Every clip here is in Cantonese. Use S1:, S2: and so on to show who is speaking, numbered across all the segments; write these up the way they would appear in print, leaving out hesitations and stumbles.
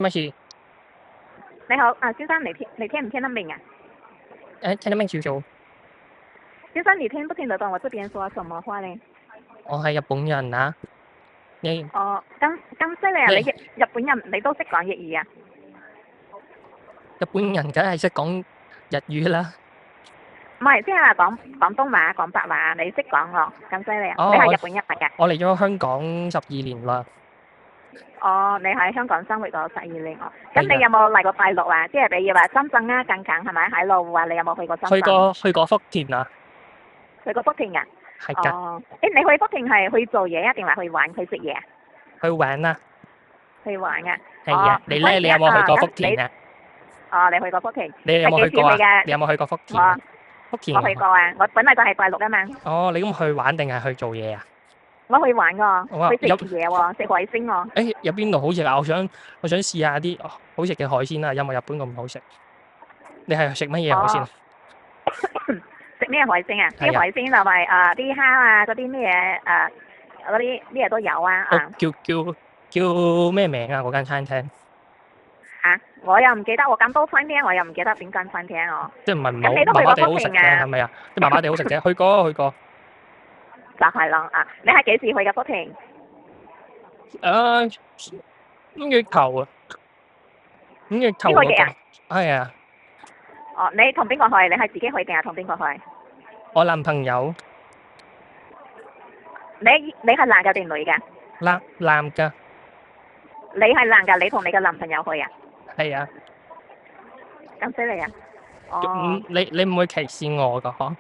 S1: 乜事？
S2: 你好，先生，你聽唔聽得明啊？
S1: 聽得明少少。
S2: 先生，你聽不聽得懂我這邊說什麼話呢？
S1: 我係日本人啊，你
S2: 哦，咁犀利啊！
S1: 你
S2: 你日本人你都識講粵語啊？
S1: 日本人梗係識講日語啦。
S2: 唔係，即係話廣東話、講白話，你識講喎，咁犀利啊！
S1: 哦，
S2: 你係日本人嚟㗎？
S1: 我嚟咗香港12年啦。
S2: 哦，你喺香港生活咗12年哦。咁
S1: 係啊，
S2: 你有冇嚟過大陸啊？即係比如話深圳啊，近係咪喺羅湖啊？你有冇去過深圳？
S1: 去過福田啊，
S2: 去過福田啊？
S1: 係㗎，
S2: 哦，你去福田係去做嘢啊，定係去玩去食嘢啊？
S1: 去玩啊，
S2: 去玩啊？
S1: 係啊。你咧，你有冇去過福田啊？
S2: 你去過福田？
S1: 你有冇去過啊？
S2: 係幾時去㗎？
S1: 你有冇去過福田啊？福田
S2: 我去過啊，我本嚟就係大陸啊嘛。
S1: 哦，你咁去玩定係去做嘢啊？
S2: 我去玩
S1: 哇
S2: 㗎，去食嘢喎，食海鮮喎。
S1: 有邊度好食啊？我想試下啲好食嘅海鮮啊，有冇日本咁好食？你係食乜嘢海鮮啊？
S2: 食咩海鮮啊？啲
S1: 係啊，
S2: 海鮮就係啲蝦啊，嗰啲咩嘢嗰啲咩嘢都有啊。
S1: 叫咩名啊？嗰間餐廳
S2: 我又唔記得喎，咁多餐廳我又唔記得邊間餐廳我。
S1: 即係唔係
S2: 咁你都去過
S1: 麻麻地好食
S2: 福田啊？
S1: 嘅係咪啊？即係麻麻地好食啫。去過。
S2: 就係咯你係幾時去嘅福田？5
S1: 月頭啊，5月頭
S2: 呢個月啊？
S1: 係啊，
S2: 哦，你同邊個去？你係自己去定係同邊個去？
S1: 我男朋友
S2: 你係男嘅定女嘅？
S1: 男㗎，
S2: 你係男嘅，你同你嘅男朋友去啊？
S1: 係啊。
S2: 咁犀利啊！哦，
S1: 你唔會歧視我㗎嗬？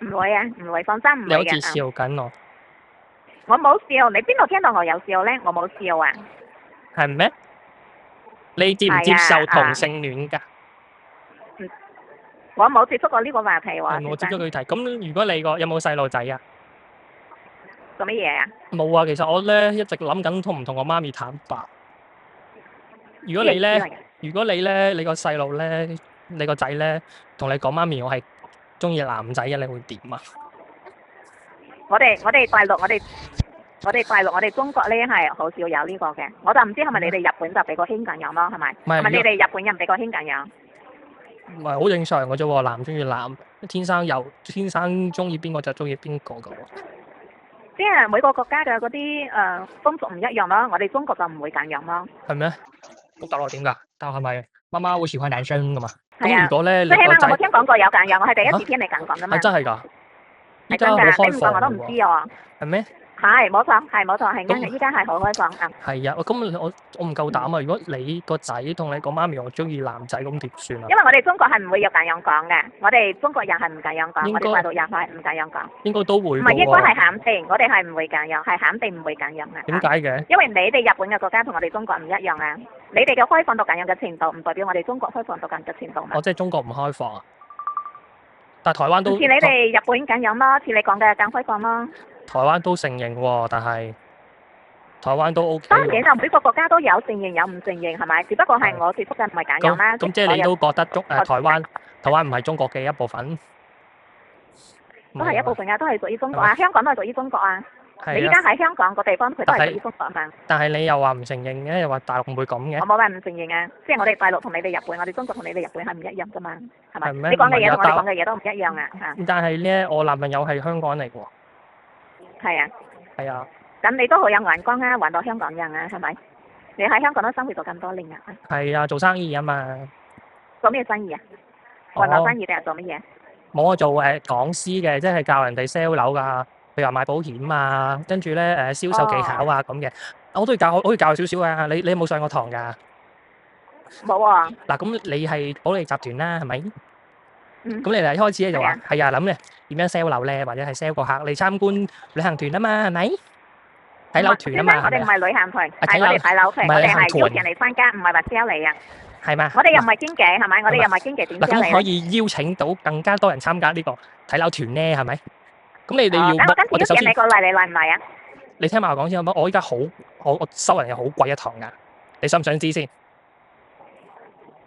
S2: 唔會啊，唔會，放心唔
S1: 你好似
S2: 會嘅。
S1: 笑緊我，
S2: 我冇笑，你邊度聽到我有笑咧？我冇笑啊。
S1: 係咩？你接唔接受同性戀㗎？
S2: 我冇接觸過呢個話題喎。
S1: 我接觸佢題。咁如果你有冇細路仔啊？
S2: 做乜嘢啊？
S1: 冇啊，其實我咧一直諗緊同唔同我媽咪坦白。如果你咧，你個細路咧，你個仔咧，同你講媽咪，我係中意男仔嘅，你會點啊？
S2: 我哋大陸，我哋中國咧係好少有呢個嘅。我就唔知係咪你哋日本就比較興咁樣咯，係咪？
S1: 唔係
S2: 係咪你哋日本人比較興咁樣？
S1: 唔係好正常嘅啫喎，男中意男，天生中意邊個就中意邊個㗎喎。
S2: 即係每個國家嘅嗰啲風俗唔一樣咯，我哋中國就唔會咁樣咯。
S1: 係咩？咁大陸點㗎？大陸係咪媽媽會喜歡男生㗎嘛？
S2: 係啊。
S1: 咁如果咧，你
S2: 即係起碼
S1: 個仔
S2: 我冇聽講過有咁樣，我係第一次聽你咁講㗎嘛。
S1: 係真係㗎，依家好
S2: 係真㗎，
S1: 開放
S2: 你唔講我都唔知喎。
S1: 係咩？
S2: 係冇錯，係啱嘅，依家係好開放啊。
S1: 係啊，咁我唔夠膽啊！如果你個仔同你講媽咪，我中意男仔，咁點算啊？
S2: 因為我哋中國係唔會有咁樣講嘅，我哋中國人係唔咁樣講，
S1: 應該
S2: 我哋大陸人係唔咁樣講。
S1: 應該都會
S2: 唔係，應該
S1: 喎。
S2: 係肯定，我哋係唔會咁樣，係肯定唔會咁樣嘅。
S1: 點解嘅？
S2: 因為你哋日本嘅國家同我哋中國唔一樣啊，你哋嘅開放到咁樣嘅程度，唔代表我哋中國開放到咁嘅程度嘛。
S1: 即係中國唔開放啊？但係台灣都
S2: 似你哋日本咁樣咯，似你講嘅咁開放咯。
S1: 台灣都承認喎，但係台灣都 OK 喎。
S2: 當然就每個國家都有承認有唔承認係咪？只不過係我接觸嘅唔係咁樣啦。
S1: 咁即係你都覺得台灣唔係中國嘅一部分？
S2: 都係一部分啊，都係屬於中國啊，香港都係屬於中國啊。
S1: 係啊。
S2: 你依家喺香港個地方，佢都係屬於中國嘛。
S1: 但係你又話唔承認嘅，又話大陸唔會咁嘅。
S2: 我冇話唔承認啊，即係我哋大陸同你哋日本，我哋中國同你哋日本係唔一樣噶嘛，係咪？
S1: 係咩？
S2: 你講嘅嘢同我哋
S1: 唔係啊
S2: 講嘅嘢都唔一樣啊，嚇。
S1: 但係咧，我男朋友係香港嚟嘅喎。
S2: 係啊。
S1: 係啊。
S2: 咁你都好有眼光啊，揾到香港人啊，係咪？你喺香港都生活咗咁多年啊。
S1: 係啊，做生意啊嘛。
S2: 做咩生意啊？運流生意定係做乜嘢？
S1: 冇啊，做講師嘅，即係教人哋 sell 樓㗎，譬如話買保險啊，跟住咧銷售技巧啊咁嘅。我都可以教少少啊。你有冇上過堂㗎？
S2: 冇喎。
S1: 嗱，咁你係保利集團啦，係咪？
S2: 嗯。
S1: 咁你嚟開始咧就話係啊，諗咧點樣 sell 樓咧，或者係 sell 個客嚟參觀旅行團啊嘛，係咪？睇樓團啊嘛，
S2: 我哋唔係旅行團，
S1: 係
S2: 我哋睇樓團，我哋係邀
S1: 團
S2: 請你參加，唔係話 sell 你啊。
S1: 係嘛？
S2: 我哋又唔係經紀，係咪？我哋又唔係經紀，點
S1: 嗱，
S2: sell
S1: 咁可
S2: 你？
S1: 以邀請到更加多人參加呢個睇樓團咧，係咪？咁你哋要
S2: 咁我今次邀請你過嚟，你嚟唔嚟啊？
S1: 你聽埋我講先好唔好？我依家我收人又好貴一堂㗎，你想唔想知先？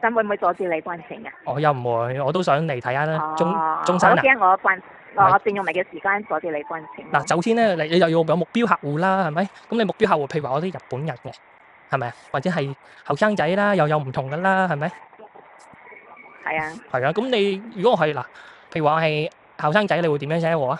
S2: 咁會唔會阻止你賺錢㗎？
S1: 我又唔會，我都想嚟睇下啦。中山啊！
S2: 我驚我佔用你嘅時間阻止你賺錢。
S1: 嗱，首先咧，你又要有目標客戶啦，係咪？咁你目標客戶，譬如話我啲日本人嘅，係咪啊？或者係後生仔啦，又有唔同噶啦，係咪？
S2: 係啊，
S1: 係啊，咁你如果我係嗱，譬如話係後生仔，你會點樣寫我啊？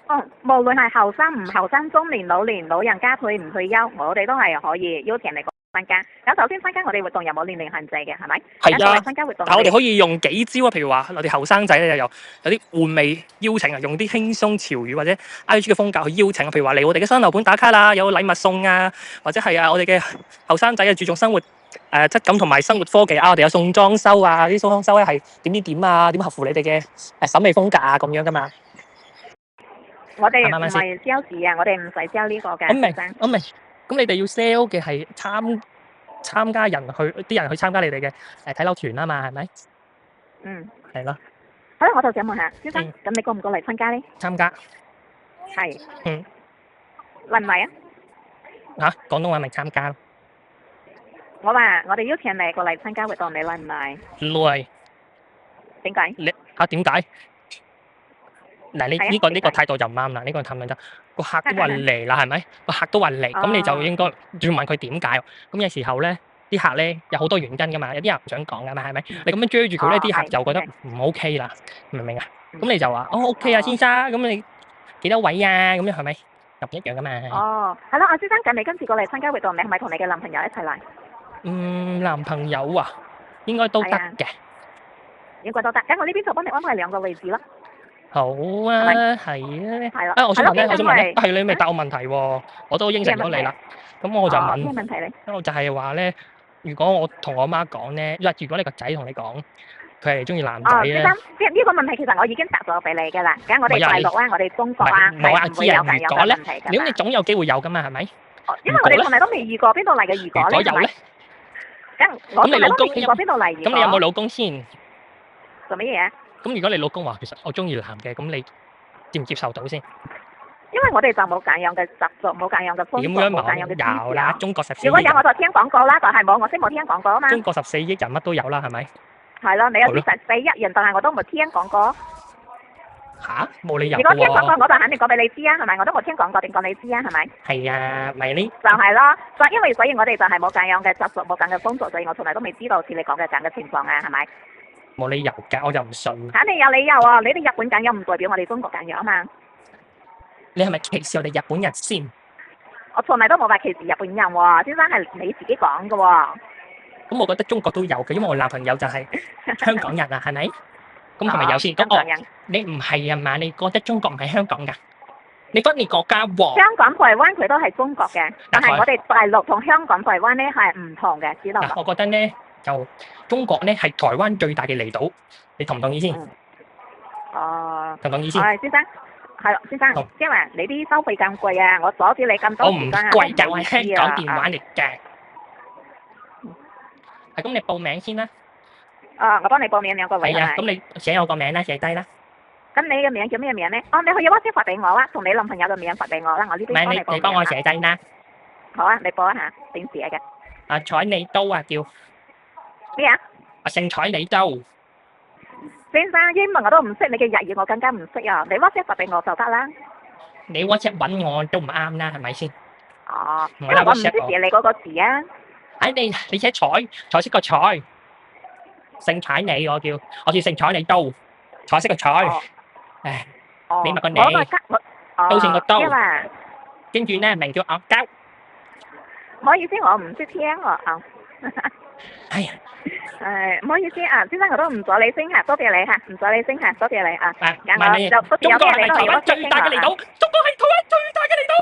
S2: 哦，無論係後生唔後生、中年、老年、老人家退唔退休，我哋都係可以邀請你參加。咁首先參加我哋活動有冇年齡限制嘅，係咪？
S1: 係啊，
S2: 參加活動，
S1: 但我哋可以用幾招啊，譬如話我哋後生仔咧有啲換味邀請啊，用啲輕鬆潮語或者 IG 嘅風格去邀請啊，譬如話嚟我哋嘅新樓盤打卡啦，有禮物送啊，或者係啊我哋嘅後生仔啊注重生活質感同埋生活科技啊，我哋有送裝修啊，啲送裝修咧係點啊，點合乎你哋嘅審美風格啊咁樣噶嘛。
S2: 我哋唔係 sales 啊，我哋唔使 sell 呢個嘅。
S1: 我明。咁你哋要 sell 嘅係參加人去啲人去參加你哋嘅睇樓團啊嘛，係咪？
S2: 嗯。
S1: 係咯。
S2: 好啦，我就想問下先生，咁你過唔過嚟參加咧？
S1: 參加。
S2: 係。
S1: 嗯。
S2: 嚟唔嚟啊？
S1: 嚇，廣東話咪參加咯。
S2: 我話我哋邀請你過嚟參加活動，你嚟唔嚟？
S1: 嚟。
S2: 點解？
S1: 點解？嗱，你呢個態度就唔啱啦，呢個態度就個客都話嚟啦，係咪？個客都話嚟，咁你就應該要問佢點解。咁有時候咧，啲客咧有好多原因噶嘛，有啲人唔想講噶嘛，係咪？你咁樣追住佢咧，啲客就覺得唔 OK 啦，明唔明啊？咁你就話OK 啊，先生，咁你幾多位啊？咁樣係咪又唔一樣噶嘛？
S2: 係啦，阿先生，咁你今次過嚟參加活動，你係咪同你嘅男朋友一齊嚟？
S1: 男朋友啊，應該都得嘅。
S2: 應該都得，咁我呢邊就幫你安排2個位置咯。
S1: 好啊，係啊，
S2: 係啦。
S1: 我想問咧，係你未答我問題喎，我都應承咗你啦。咁我就問，
S2: 咩問題咧？
S1: 我就係話咧，如果我同我媽講咧，如果你個仔同你講，佢係中意男仔咧。
S2: 先生，呢個問題其實我已經答咗俾你㗎啦。咁我哋大陸啊，我哋中國啊，係唔會有咁樣嘅問題㗎。
S1: 咁你總有機會有㗎嘛，係咪？
S2: 因為我哋從來都未遇過，邊度嚟嘅如果咧？
S1: 有咧。
S2: 咁我從來都未遇過，邊度嚟？
S1: 咁你有冇老公先？
S2: 做乜嘢啊？
S1: 咁如果你老公話其實我中意男嘅，咁你接唔接受到先？
S2: 因為我哋就冇咁樣嘅習俗，冇咁樣嘅風俗，冇咁樣嘅知識。
S1: 有啦，中國14億。
S2: 如果有我就聽講過啦，但係冇我先冇聽講過啊嘛。
S1: 中國14億人乜都有啦，係咪？
S2: 係咯，你有啲14億人，但係我都冇聽講過。
S1: 吓？冇理由。
S2: 如果聽講過，我就肯定講俾你知啊，係咪？我都冇聽講過，定講你知啊，係咪？
S1: 係啊，咪呢？
S2: 就係咯，所以我哋就係冇咁樣嘅習俗，冇咁嘅風俗，所以我從來都未知道似你講嘅咁嘅情況啊，係咪？
S1: 冇理由㗎，我就唔信。
S2: 肯定有理由啊！你哋日本咁樣唔代表我哋中國咁樣啊嘛。
S1: 你係咪歧視我哋日本人先？
S2: 我從來都冇話歧視日本人喎，先生係你自己講嘅喎。
S1: 咁我覺得中國都有嘅，因為我男朋友就係香港人啊，係咪？咁係咪有先？
S2: 香港人。
S1: 你唔係啊嘛？你覺得中國唔係香港㗎？你分裂國家喎。
S2: 香港、台灣佢都係中國嘅，但係我哋大陸同香港、台灣咧係唔同嘅，知道嗎？
S1: 我覺得咧。就中國咧係台灣最大嘅離島，你同唔同意先？同唔同意先？
S2: 先生，係咯，先生，即係話你啲收費咁貴啊，我阻止你咁多時間啊，
S1: 我唔貴㗎，我係香港電話嚟嘅。係咁，你報名先啦。
S2: 我幫你報名2個位。
S1: 係啊，咁你寫我個名啦，寫低啦。
S2: 咁你嘅名叫咩名咧？你可以 WhatsApp 發俾我啊，同你男朋友嘅名發俾我啦，我呢邊幫你報名。
S1: 你幫我寫低啦。
S2: 好啊，你報一下，點寫嘅？
S1: 采你刀啊，叫。
S2: 咩啊？
S1: 我姓采你刀。
S2: 先生，英文我都唔識，你嘅日語我更加唔識啊！你 WhatsApp 發俾我就得啦。
S1: 你 WhatsApp 揾我都唔啱啦，係咪先？
S2: 因為我唔識寫你嗰個字啊。
S1: 你寫彩色個彩，姓采你，我叫姓采你刀，彩色個彩。你咪個你，刀成個刀。跟住咧名叫阿膠。
S2: 唔好意思，我唔識聽喎。
S1: 哎呀，
S2: 唔好意思啊，先生我都唔阻你升嚇，多謝你嚇，唔阻你升嚇，多謝你啊。
S1: 中國係台灣最大嘅離島，中國係台灣最大嘅離島。